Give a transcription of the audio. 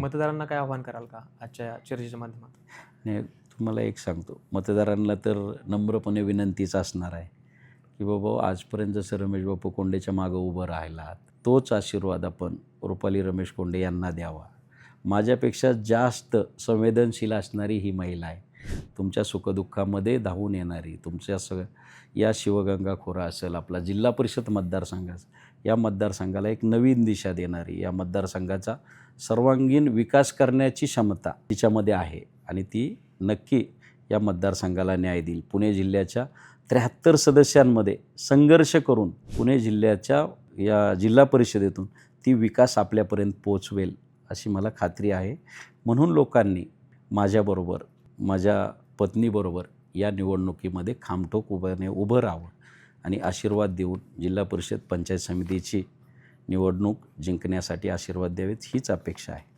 मतदारांना काय आव्हान कराल का आजच्या या चर्चेच्या माध्यमातून? नाही, तुम्हाला एक सांगतो, मतदारांना तर नम्रपणे विनंतीच असणार आहे की बाबा आजपर्यंत जसं रमेश बापू कोंडेच्या मागं उभं राहिलात, तोच आशीर्वाद आपण रुपाली रमेश कोंडे यांना द्यावा. माझ्यापेक्षा जास्त संवेदनशील असणारी ही महिला आहे. तुमच्या सुखदुःखामध्ये धावून येणारी, तुमच्या या शिवगंगा खोरा असेल, आपला जिल्हा परिषद मतदारसंघ असेल, या मतदारसंघाला एक नवीन दिशा देणारी, या मतदारसंघाचा सर्वांगीण विकास करण्याची क्षमता तिच्यामध्ये आहे आणि ती नक्की या मतदारसंघाला न्याय देईल. पुणे जिल्ह्याच्या 73 सदस्यांमध्ये संघर्ष करून पुणे जिल्ह्याच्या या जिल्हा परिषदेतून ती विकास आपल्यापर्यंत पोचवेल अशी मला खात्री आहे. म्हणून लोकांनी माझ्याबरोबर, माझ्या पत्नीबरोबर या निवडणुकीमध्ये खामठोक उभं राहावं आणि आशीर्वाद देऊन जिल्हा परिषद पंचायत समितीची निवडणूक जिंकण्यासाठी आशीर्वाद द्यावेत हीच अपेक्षा आहे.